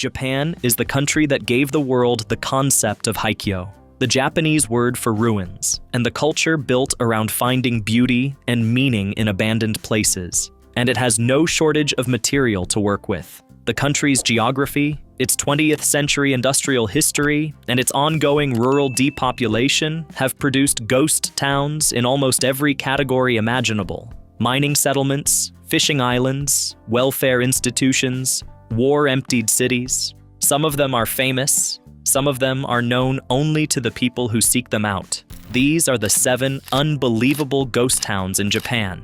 Japan is the country that gave the world the concept of haikio, the Japanese word for ruins, and the culture built around finding beauty and meaning in abandoned places. And it has no shortage of material to work with. The country's geography, its 20th century industrial history, and its ongoing rural depopulation have produced ghost towns in almost every category imaginable. Mining settlements, fishing islands, welfare institutions, war-emptied cities. Some of them are famous, some of them are known only to the people who seek them out. These are the 7 unbelievable ghost towns in Japan.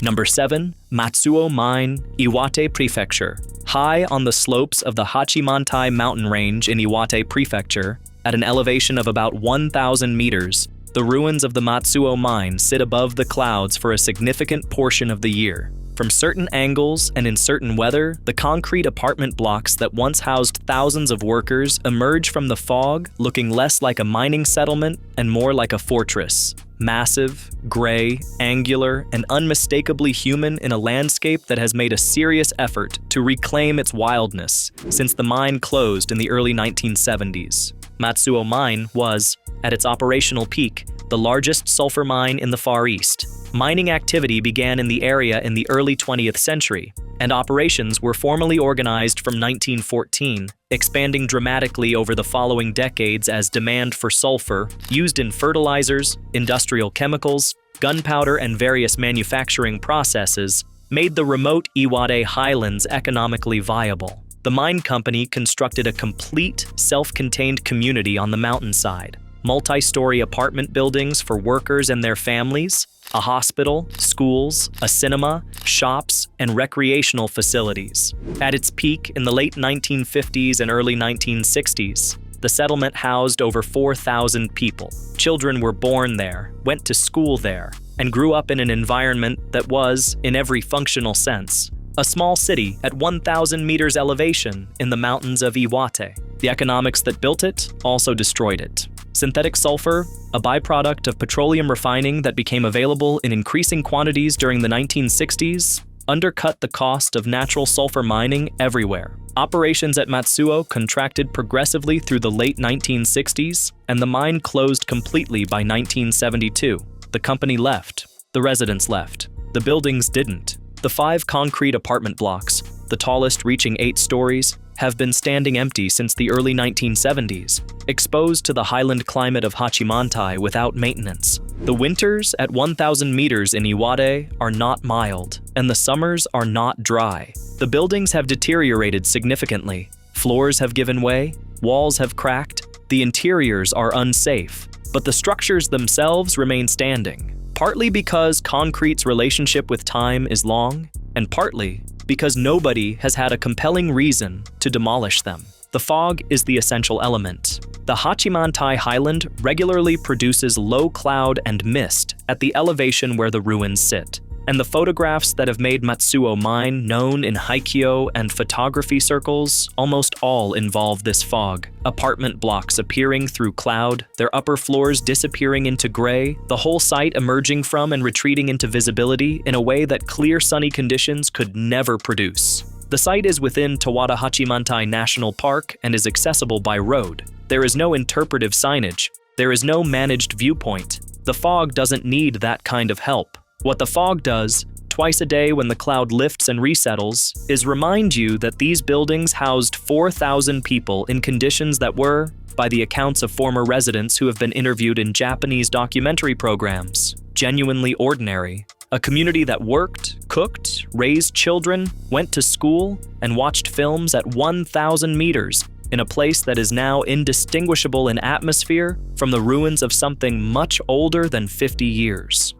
Number 7, Matsuo Mine, Iwate Prefecture. High on the slopes of the Hachimantai mountain range in Iwate Prefecture, at an elevation of about 1,000 meters, the ruins of the Matsuo Mine sit above the clouds for a significant portion of the year. From certain angles and in certain weather, the concrete apartment blocks that once housed thousands of workers emerge from the fog looking less like a mining settlement and more like a fortress. Massive, gray, angular, and unmistakably human in a landscape that has made a serious effort to reclaim its wildness since the mine closed in the early 1970s. Matsuo Mine was, at its operational peak, the largest sulfur mine in the Far East. Mining activity began in the area in the early 20th century, and operations were formally organized from 1914, expanding dramatically over the following decades as demand for sulfur, used in fertilizers, industrial chemicals, gunpowder, and various manufacturing processes, made the remote Iwate highlands economically viable. The mine company constructed a complete, self-contained community on the mountainside. Multi-story apartment buildings for workers and their families, a hospital, schools, a cinema, shops, and recreational facilities. At its peak in the late 1950s and early 1960s, the settlement housed over 4,000 people. Children were born there, went to school there, and grew up in an environment that was, in every functional sense, a small city at 1,000 meters elevation in the mountains of Iwate. The economics that built it also destroyed it. Synthetic sulfur, a byproduct of petroleum refining that became available in increasing quantities during the 1960s, undercut the cost of natural sulfur mining everywhere. Operations at Matsuo contracted progressively through the late 1960s, and the mine closed completely by 1972. The company left. The residents left. The buildings didn't. The 5 concrete apartment blocks, the tallest reaching 8 stories, have been standing empty since the early 1970s, exposed to the highland climate of Hachimantai without maintenance. The winters at 1,000 meters in Iwate are not mild, and the summers are not dry. The buildings have deteriorated significantly. Floors have given way, walls have cracked, the interiors are unsafe, but the structures themselves remain standing, partly because concrete's relationship with time is long, and partly because nobody has had a compelling reason to demolish them. The fog is the essential element. The Hachimantai Highland regularly produces low cloud and mist at the elevation where the ruins sit, and the photographs that have made Matsuo Mine known in haikio and photography circles almost all involve this fog. Apartment blocks appearing through cloud, their upper floors disappearing into gray, the whole site emerging from and retreating into visibility in a way that clear sunny conditions could never produce. The site is within Tawada Hachimantai National Park and is accessible by road. There is no interpretive signage. There is no managed viewpoint. The fog doesn't need that kind of help. What the fog does, twice a day when the cloud lifts and resettles, is remind you that these buildings housed 4,000 people in conditions that were, by the accounts of former residents who have been interviewed in Japanese documentary programs, genuinely ordinary. A community that worked, cooked, raised children, went to school, and watched films at 1,000 meters in a place that is now indistinguishable in atmosphere from the ruins of something much older than 50 years.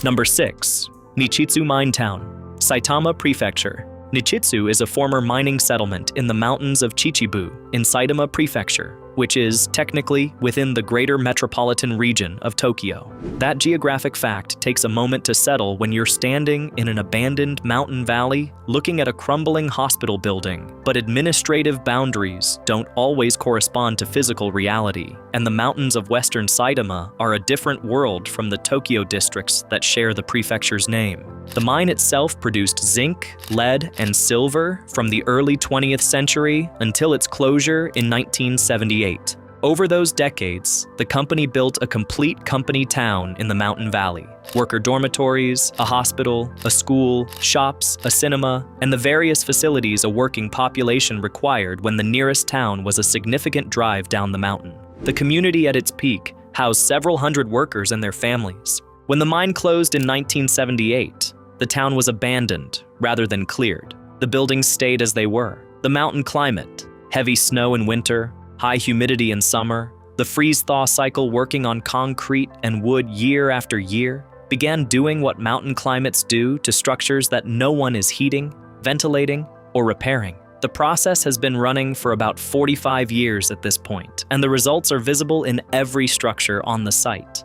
Number 6. Nichitsu Mine Town, Saitama Prefecture. Nichitsu is a former mining settlement in the mountains of Chichibu in Saitama Prefecture, which is technically within the greater metropolitan region of Tokyo. That geographic fact takes a moment to settle when you're standing in an abandoned mountain valley looking at a crumbling hospital building, but administrative boundaries don't always correspond to physical reality, and the mountains of western Saitama are a different world from the Tokyo districts that share the prefecture's name. The mine itself produced zinc, lead, and silver from the early 20th century until its closure in 1978. Over those decades, the company built a complete company town in the mountain valley. Worker dormitories, a hospital, a school, shops, a cinema, and the various facilities a working population required when the nearest town was a significant drive down the mountain. The community at its peak housed several hundred workers and their families. When the mine closed in 1978, the town was abandoned rather than cleared. The buildings stayed as they were. The mountain climate, heavy snow in winter, high humidity in summer, the freeze-thaw cycle working on concrete and wood year after year, began doing what mountain climates do to structures that no one is heating, ventilating, or repairing. The process has been running for about 45 years at this point, and the results are visible in every structure on the site.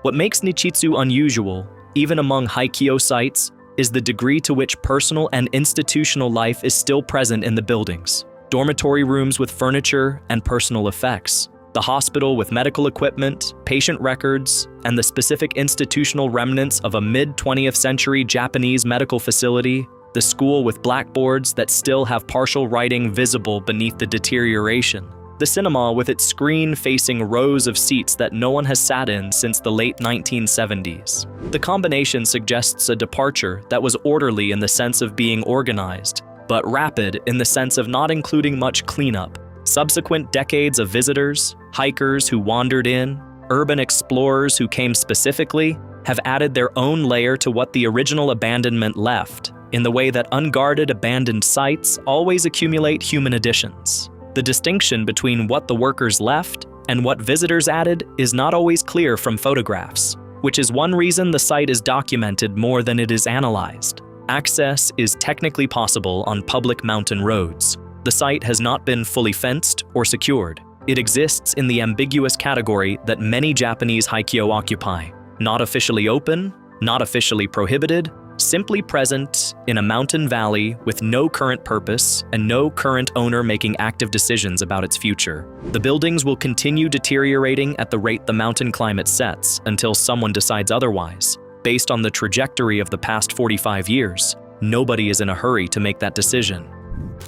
What makes Nichitsu unusual, even among haikio sites, is the degree to which personal and institutional life is still present in the buildings. Dormitory rooms with furniture and personal effects, the hospital with medical equipment, patient records, and the specific institutional remnants of a mid-20th century Japanese medical facility, the school with blackboards that still have partial writing visible beneath the deterioration, the cinema with its screen facing rows of seats that no one has sat in since the late 1970s. The combination suggests a departure that was orderly in the sense of being organized, but rapid in the sense of not including much cleanup. Subsequent decades of visitors, hikers who wandered in, urban explorers who came specifically, have added their own layer to what the original abandonment left, in the way that unguarded abandoned sites always accumulate human additions. The distinction between what the workers left and what visitors added is not always clear from photographs, which is one reason the site is documented more than it is analyzed. Access is technically possible on public mountain roads. The site has not been fully fenced or secured. It exists in the ambiguous category that many Japanese haikio occupy: not officially open, not officially prohibited, simply present in a mountain valley with no current purpose and no current owner making active decisions about its future. The buildings will continue deteriorating at the rate the mountain climate sets until someone decides otherwise. Based on the trajectory of the past 45 years, nobody is in a hurry to make that decision.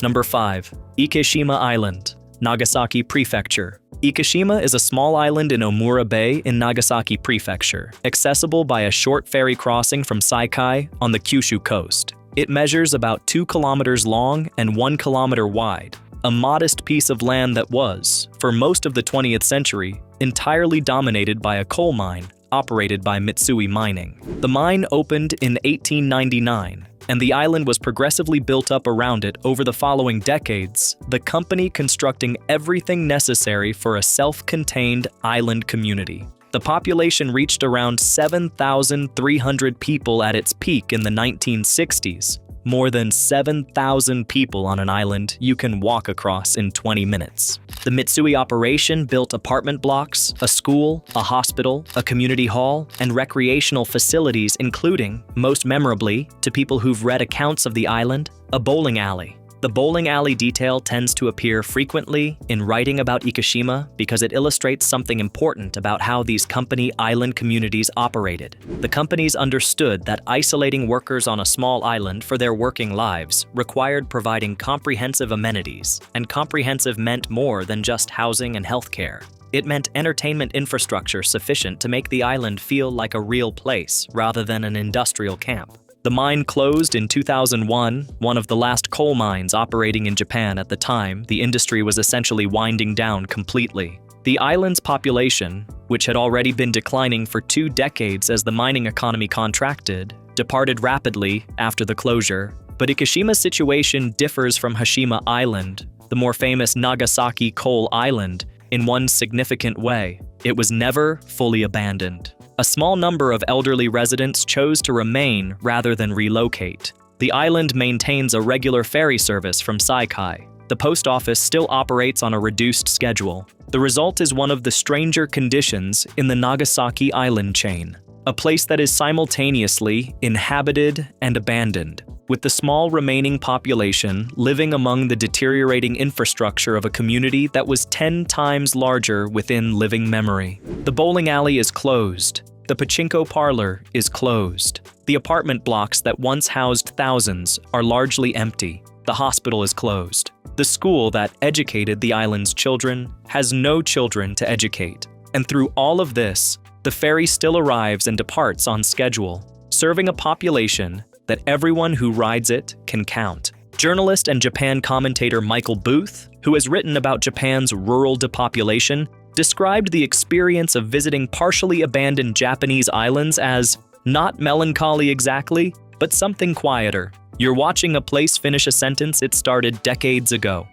Number 5. Ikeshima Island, Nagasaki Prefecture. Ikeshima is a small island in Omura Bay in Nagasaki Prefecture, accessible by a short ferry crossing from Saikai on the Kyushu coast. It measures about 2 kilometers long and 1 kilometer wide, a modest piece of land that was, for most of the 20th century, entirely dominated by a coal mine operated by Matsuo Mining. The mine opened in 1899, and the island was progressively built up around it over the following decades, the company constructing everything necessary for a self-contained island community. The population reached around 7,300 people at its peak in the 1960s. More than 7,000 people on an island you can walk across in 20 minutes. The Matsuo operation built apartment blocks, a school, a hospital, a community hall, and recreational facilities, including, most memorably, to people who've read accounts of the island, a bowling alley. The bowling alley detail tends to appear frequently in writing about Ikeshima because it illustrates something important about how these company island communities operated. The companies understood that isolating workers on a small island for their working lives required providing comprehensive amenities, and comprehensive meant more than just housing and healthcare. It meant entertainment infrastructure sufficient to make the island feel like a real place rather than an industrial camp. The mine closed in 2001, one of the last coal mines operating in Japan at the time. The industry was essentially winding down completely. The island's population, which had already been declining for 2 decades as the mining economy contracted, departed rapidly after the closure. But Ikeshima's situation differs from Hashima Island, the more famous Nagasaki coal island, in one significant way. It was never fully abandoned. A small number of elderly residents chose to remain rather than relocate. The island maintains a regular ferry service from Saikai. The post office still operates on a reduced schedule. The result is one of the stranger conditions in the Nagasaki island chain, a place that is simultaneously inhabited and abandoned, with the small remaining population living among the deteriorating infrastructure of a community that was 10 times larger within living memory. The bowling alley is closed. The pachinko parlor is closed. The apartment blocks that once housed thousands are largely empty. The hospital is closed. The school that educated the island's children has no children to educate. And through all of this, the ferry still arrives and departs on schedule, serving a population that everyone who rides it can count. Journalist and Japan commentator Michael Booth, who has written about Japan's rural depopulation, described the experience of visiting partially abandoned Japanese islands as not melancholy exactly, but something quieter. You're watching a place finish a sentence it started decades ago.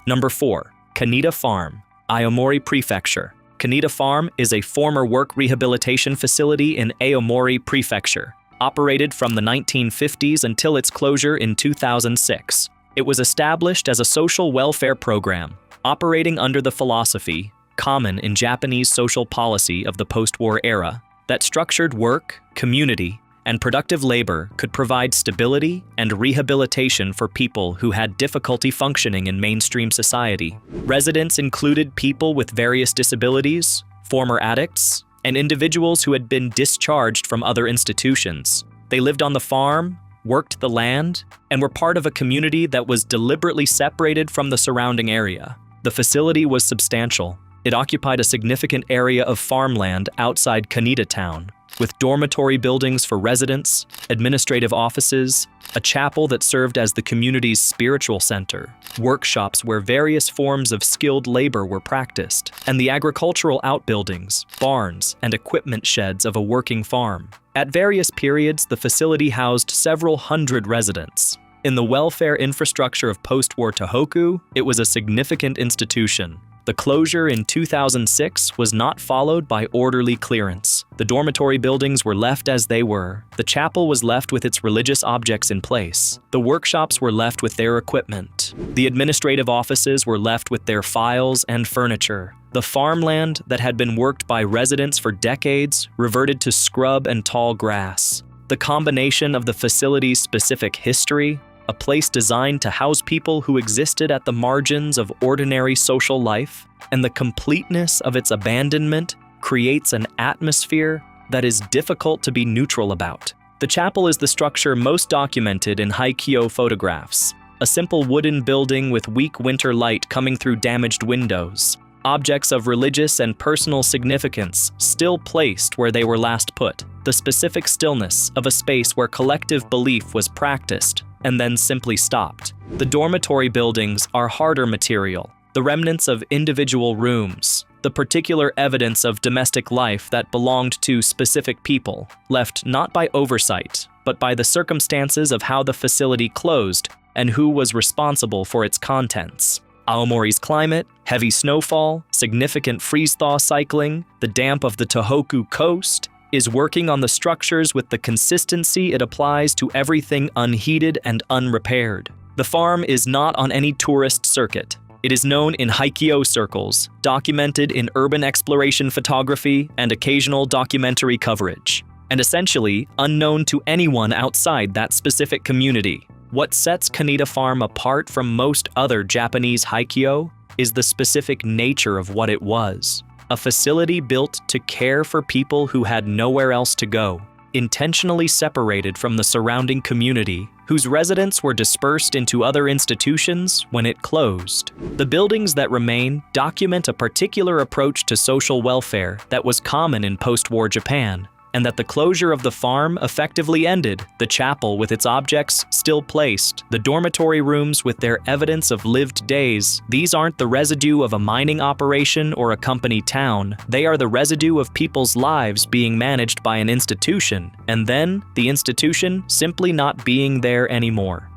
Number 4. Kanita Farm, Aomori Prefecture. Kanita Farm is a former work rehabilitation facility in Aomori Prefecture, operated from the 1950s until its closure in 2006. It was established as a social welfare program, operating under the philosophy, common in Japanese social policy of the post-war era, that structured work, community, and productive labor could provide stability and rehabilitation for people who had difficulty functioning in mainstream society. Residents included people with various disabilities, former addicts, and individuals who had been discharged from other institutions. They lived on the farm, worked the land, and were part of a community that was deliberately separated from the surrounding area. The facility was substantial. It occupied a significant area of farmland outside Kanita town, with dormitory buildings for residents, administrative offices, a chapel that served as the community's spiritual center, workshops where various forms of skilled labor were practiced, and the agricultural outbuildings, barns, and equipment sheds of a working farm. At various periods, the facility housed several hundred residents. In the welfare infrastructure of post-war Tohoku, it was a significant institution. The closure in 2006 was not followed by orderly clearance. The dormitory buildings were left as they were. The chapel was left with its religious objects in place. The workshops were left with their equipment. The administrative offices were left with their files and furniture. The farmland that had been worked by residents for decades reverted to scrub and tall grass. The combination of the facility's specific history, a place designed to house people who existed at the margins of ordinary social life, and the completeness of its abandonment creates an atmosphere that is difficult to be neutral about. The chapel is the structure most documented in haikio photographs, a simple wooden building with weak winter light coming through damaged windows, objects of religious and personal significance still placed where they were last put, the specific stillness of a space where collective belief was practiced and then simply stopped. The dormitory buildings are harder material, the remnants of individual rooms, the particular evidence of domestic life that belonged to specific people, left not by oversight, but by the circumstances of how the facility closed and who was responsible for its contents. Aomori's climate, heavy snowfall, significant freeze-thaw cycling, the damp of the Tohoku coast, is working on the structures with the consistency it applies to everything unheated and unrepaired. The farm is not on any tourist circuit. It is known in haikio circles, documented in urban exploration photography and occasional documentary coverage, and essentially unknown to anyone outside that specific community. What sets Kanita Farm apart from most other Japanese haikio is the specific nature of what it was. A facility built to care for people who had nowhere else to go, intentionally separated from the surrounding community, whose residents were dispersed into other institutions when it closed. The buildings that remain document a particular approach to social welfare that was common in post-war Japan, and that the closure of the farm effectively ended, the chapel with its objects still placed, the dormitory rooms with their evidence of lived days. These aren't the residue of a mining operation or a company town. They are the residue of people's lives being managed by an institution, and then the institution simply not being there anymore.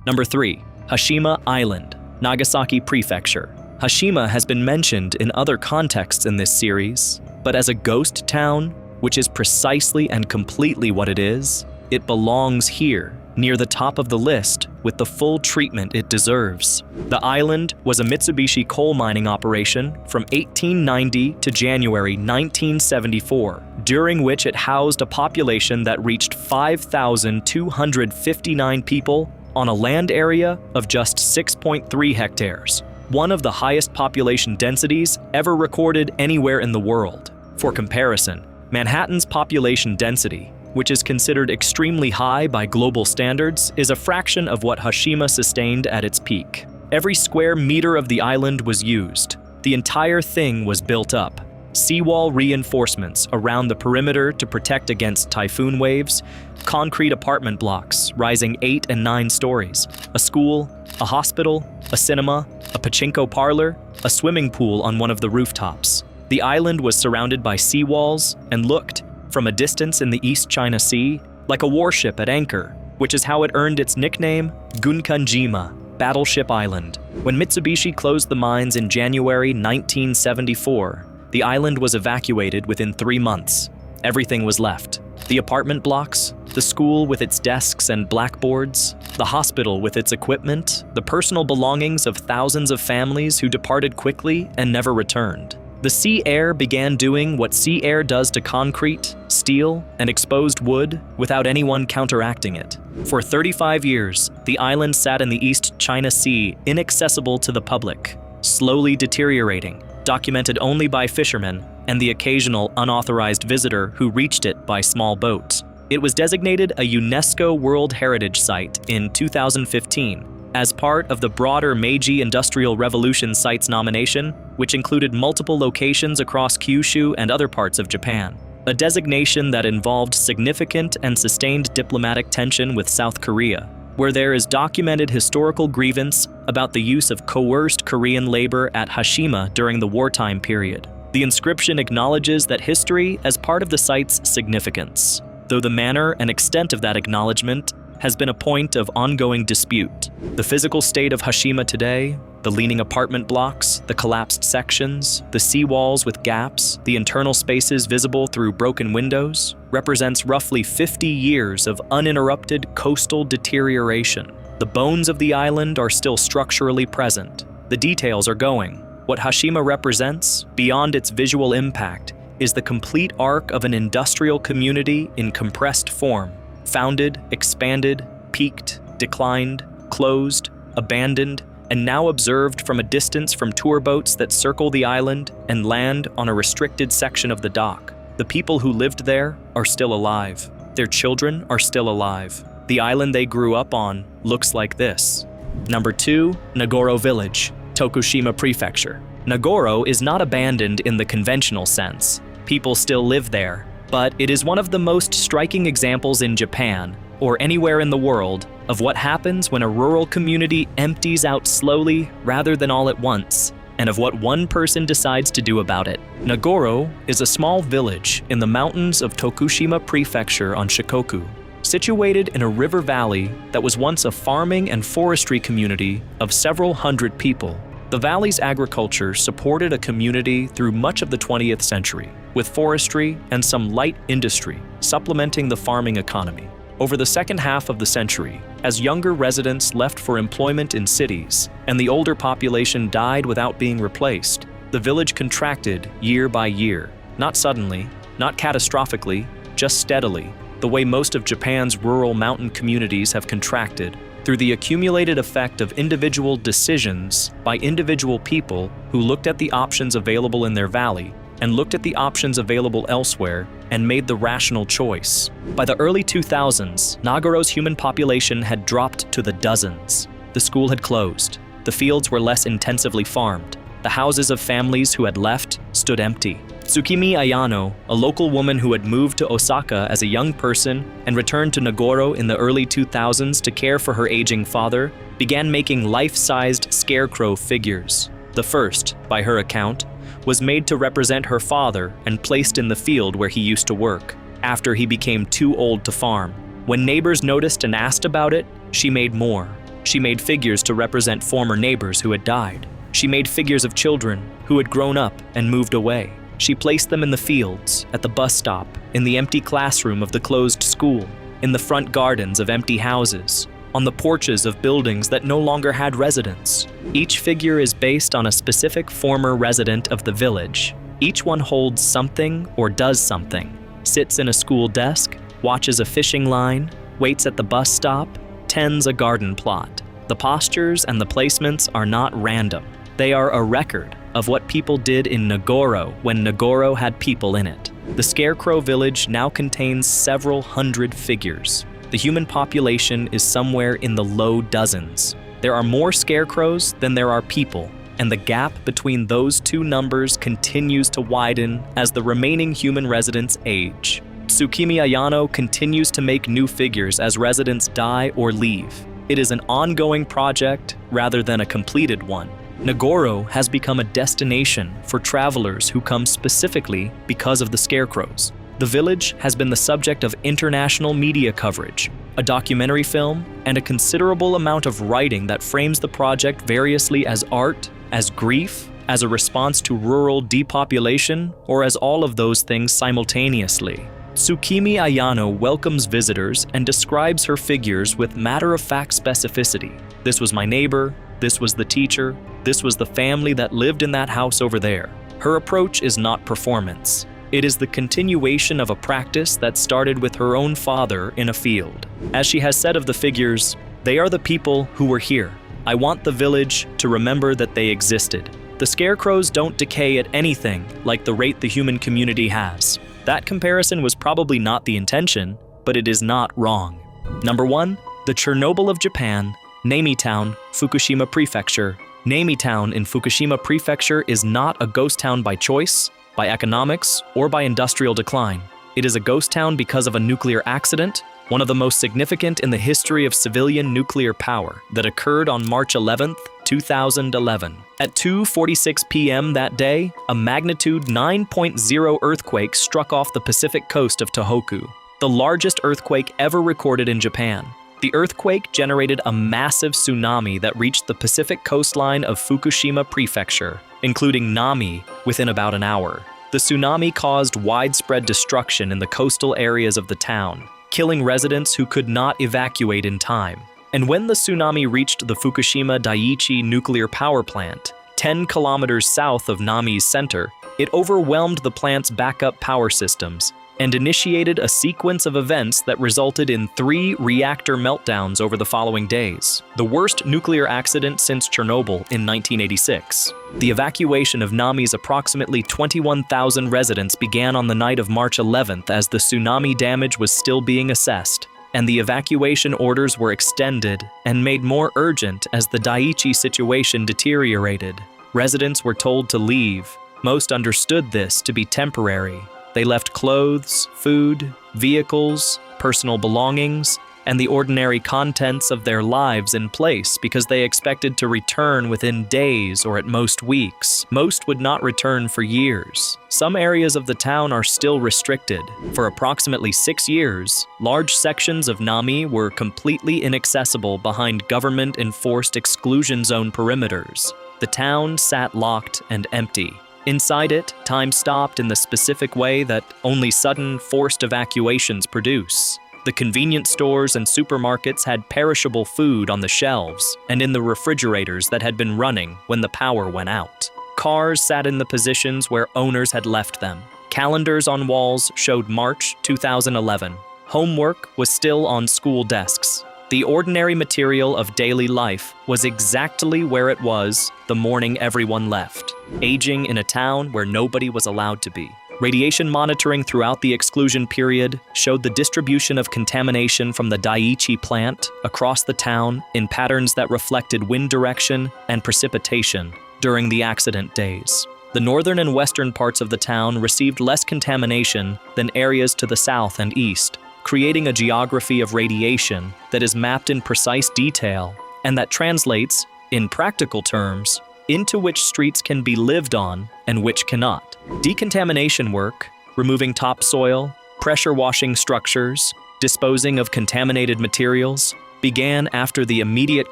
Number 3. Hashima Island, Nagasaki Prefecture. Hashima has been mentioned in other contexts in this series, but as a ghost town, which is precisely and completely what it is, it belongs here, near the top of the list, with the full treatment it deserves. The island was a Mitsubishi coal mining operation from 1890 to January 1974, during which it housed a population that reached 5,259 people on a land area of just 6.3 hectares, one of the highest population densities ever recorded anywhere in the world. For comparison, Manhattan's population density, which is considered extremely high by global standards, is a fraction of what Hashima sustained at its peak. Every square meter of the island was used. The entire thing was built up. Seawall reinforcements around the perimeter to protect against typhoon waves, concrete apartment blocks rising 8 and 9 stories, a school, a hospital, a cinema, a pachinko parlor, a swimming pool on one of the rooftops. The island was surrounded by seawalls and looked, from a distance in the East China Sea, like a warship at anchor, which is how it earned its nickname Gunkanjima, Battleship Island. When Mitsubishi closed the mines in January 1974, the island was evacuated within 3 months. Everything was left. The apartment blocks, the school with its desks and blackboards, the hospital with its equipment, the personal belongings of thousands of families who departed quickly and never returned. The sea air began doing what sea air does to concrete, steel, and exposed wood without anyone counteracting it. For 35 years, the island sat in the East China Sea, inaccessible to the public, slowly deteriorating, documented only by fishermen and the occasional unauthorized visitor who reached it by small boat. It was designated a UNESCO World Heritage Site in 2015 as part of the broader Meiji Industrial Revolution Sites nomination, which included multiple locations across Kyushu and other parts of Japan. A designation that involved significant and sustained diplomatic tension with South Korea, where there is documented historical grievance about the use of coerced Korean labor at Hashima during the wartime period. The inscription acknowledges that history as part of the site's significance, though the manner and extent of that acknowledgement has been a point of ongoing dispute. The physical state of Hashima today, the leaning apartment blocks, the collapsed sections, the seawalls with gaps, the internal spaces visible through broken windows, represents roughly 50 years of uninterrupted coastal deterioration. The bones of the island are still structurally present. The details are going. What Hashima represents, beyond its visual impact, is the complete arc of an industrial community in compressed form. Founded, expanded, peaked, declined, closed, abandoned, and now observed from a distance from tour boats that circle the island and land on a restricted section of the dock. The people who lived there are still alive. Their children are still alive. The island they grew up on looks like this. Number 2, Nagoro Village, Tokushima Prefecture. Nagoro is not abandoned in the conventional sense. People still live there. But it is one of the most striking examples in Japan, or anywhere in the world, of what happens when a rural community empties out slowly rather than all at once, and of what one person decides to do about it. Nagoro is a small village in the mountains of Tokushima Prefecture on Shikoku, situated in a river valley that was once a farming and forestry community of several hundred people. The valley's agriculture supported a community through much of the 20th century, with forestry and some light industry supplementing the farming economy. Over the second half of the century, as younger residents left for employment in cities and the older population died without being replaced, the village contracted year by year, not suddenly, not catastrophically, just steadily, the way most of Japan's rural mountain communities have contracted, through the accumulated effect of individual decisions by individual people who looked at the options available in their valley and looked at the options available elsewhere and made the rational choice. By the early 2000s, Nagoro's human population had dropped to the dozens. The school had closed. The fields were less intensively farmed. The houses of families who had left stood empty. Tsukimi Ayano, a local woman who had moved to Osaka as a young person and returned to Nagoro in the early 2000s to care for her aging father, began making life-sized scarecrow figures. The first, by her account, was made to represent her father and placed in the field where he used to work, after he became too old to farm. When neighbors noticed and asked about it, she made more. She made figures to represent former neighbors who had died. She made figures of children who had grown up and moved away. She placed them in the fields, at the bus stop, in the empty classroom of the closed school, in the front gardens of empty houses, on the porches of buildings that no longer had residents. Each figure is based on a specific former resident of the village. Each one holds something or does something, sits in a school desk, watches a fishing line, waits at the bus stop, tends a garden plot. The postures and the placements are not random. They are a record of what people did in Nagoro when Nagoro had people in it. The Scarecrow Village now contains several hundred figures. The human population is somewhere in the low dozens. There are more scarecrows than there are people, and the gap between those two numbers continues to widen as the remaining human residents age. Tsukimi Ayano continues to make new figures as residents die or leave. It is an ongoing project rather than a completed one. Nagoro has become a destination for travelers who come specifically because of the scarecrows. The village has been the subject of international media coverage, a documentary film, and a considerable amount of writing that frames the project variously as art, as grief, as a response to rural depopulation, or as all of those things simultaneously. Tsukimi Ayano welcomes visitors and describes her figures with matter-of-fact specificity. This was my neighbor, this was the teacher, this was the family that lived in that house over there. Her approach is not performance. It is the continuation of a practice that started with her own father in a field. As she has said of the figures, they are the people who were here. I want the village to remember that they existed. The scarecrows don't decay at anything like the rate the human community has. That comparison was probably not the intention, but it is not wrong. Number 1, the Chernobyl of Japan, Namie Town, Fukushima Prefecture. Namie Town in Fukushima Prefecture is not a ghost town by choice, by economics, or by industrial decline. It is a ghost town because of a nuclear accident, one of the most significant in the history of civilian nuclear power, that occurred on March 11, 2011. At 2:46 p.m. that day, a magnitude 9.0 earthquake struck off the Pacific coast of Tohoku, the largest earthquake ever recorded in Japan. The earthquake generated a massive tsunami that reached the Pacific coastline of Fukushima Prefecture, including Namie, within about an hour. The tsunami caused widespread destruction in the coastal areas of the town, killing residents who could not evacuate in time. And when the tsunami reached the Fukushima Daiichi nuclear power plant, 10 kilometers south of Namie's center, it overwhelmed the plant's backup power systems and initiated a sequence of events that resulted in 3 reactor meltdowns over the following days, the worst nuclear accident since Chernobyl in 1986. The evacuation of Namie's approximately 21,000 residents began on the night of March 11th as the tsunami damage was still being assessed, and the evacuation orders were extended and made more urgent as the Daiichi situation deteriorated. Residents were told to leave. Most understood this to be temporary. They left clothes, food, vehicles, personal belongings, and the ordinary contents of their lives in place because they expected to return within days or at most weeks. Most would not return for years. Some areas of the town are still restricted. For approximately 6 years, large sections of Namie were completely inaccessible behind government-enforced exclusion zone perimeters. The town sat locked and empty. Inside it, time stopped in the specific way that only sudden, forced evacuations produce. The convenience stores and supermarkets had perishable food on the shelves and in the refrigerators that had been running when the power went out. Cars sat in the positions where owners had left them. Calendars on walls showed March 2011. Homework was still on school desks. The ordinary material of daily life was exactly where it was the morning everyone left, aging in a town where nobody was allowed to be. Radiation monitoring throughout the exclusion period showed the distribution of contamination from the Daiichi plant across the town in patterns that reflected wind direction and precipitation during the accident days. The northern and western parts of the town received less contamination than areas to the south and east, creating a geography of radiation that is mapped in precise detail and that translates, in practical terms, into which streets can be lived on and which cannot. Decontamination work, removing topsoil, pressure washing structures, disposing of contaminated materials, began after the immediate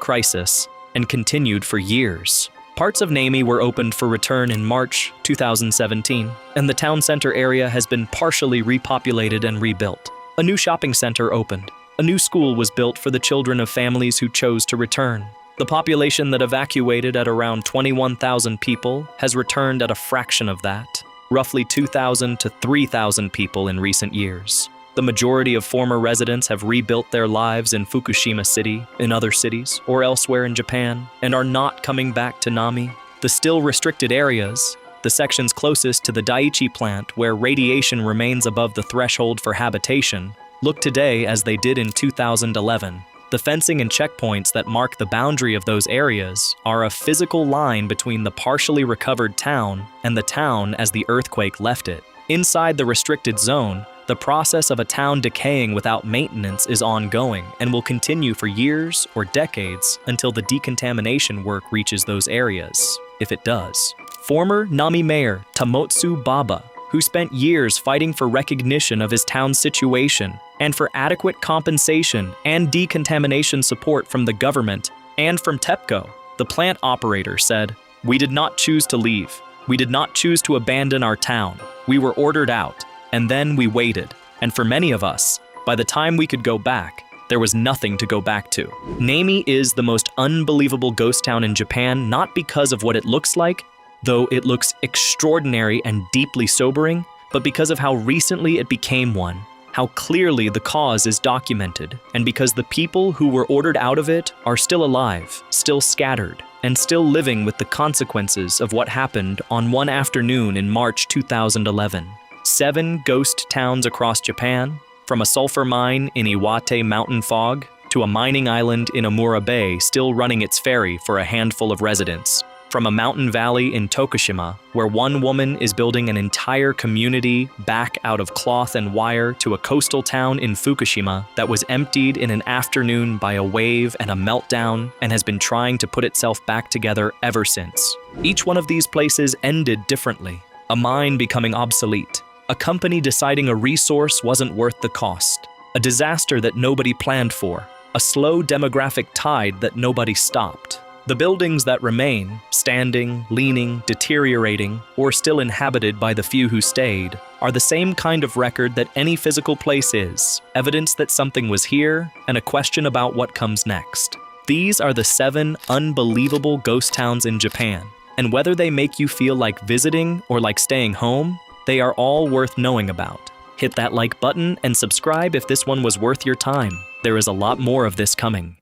crisis and continued for years. Parts of Namie were opened for return in March 2017, and the town center area has been partially repopulated and rebuilt. A new shopping center opened. A new school was built for the children of families who chose to return. The population that evacuated at around 21,000 people has returned at a fraction of that, roughly 2,000 to 3,000 people in recent years. The majority of former residents have rebuilt their lives in Fukushima City, in other cities, or elsewhere in Japan, and are not coming back to Namie. The still restricted areas, The sections closest to the Daiichi plant, where radiation remains above the threshold for habitation, look today as they did in 2011. The fencing and checkpoints that mark the boundary of those areas are a physical line between the partially recovered town and the town as the earthquake left it. Inside the restricted zone, the process of a town decaying without maintenance is ongoing and will continue for years or decades until the decontamination work reaches those areas, if it does. Former Namie Mayor Tamotsu Baba, who spent years fighting for recognition of his town's situation and for adequate compensation and decontamination support from the government and from TEPCO, the plant operator, said, "We did not choose to leave. We did not choose to abandon our town. We were ordered out, and then we waited. And for many of us, by the time we could go back, there was nothing to go back to." Namie is the most unbelievable ghost town in Japan, not because of what it looks like, though it looks extraordinary and deeply sobering, but because of how recently it became one, how clearly the cause is documented, and because the people who were ordered out of it are still alive, still scattered, and still living with the consequences of what happened on one afternoon in March 2011. 7 ghost towns across Japan, from a sulfur mine in Iwate mountain fog to a mining island in Amura Bay still running its ferry for a handful of residents. From a mountain valley in Tokushima, where one woman is building an entire community back out of cloth and wire, to a coastal town in Fukushima that was emptied in an afternoon by a wave and a meltdown and has been trying to put itself back together ever since. Each one of these places ended differently. A mine becoming obsolete, a company deciding a resource wasn't worth the cost, a disaster that nobody planned for, a slow demographic tide that nobody stopped. The buildings that remain, standing, leaning, deteriorating, or still inhabited by the few who stayed, are the same kind of record that any physical place is, evidence that something was here, and a question about what comes next. These are the 7 unbelievable ghost towns in Japan, and whether they make you feel like visiting or like staying home, they are all worth knowing about. Hit that like button and subscribe if this one was worth your time. There is a lot more of this coming.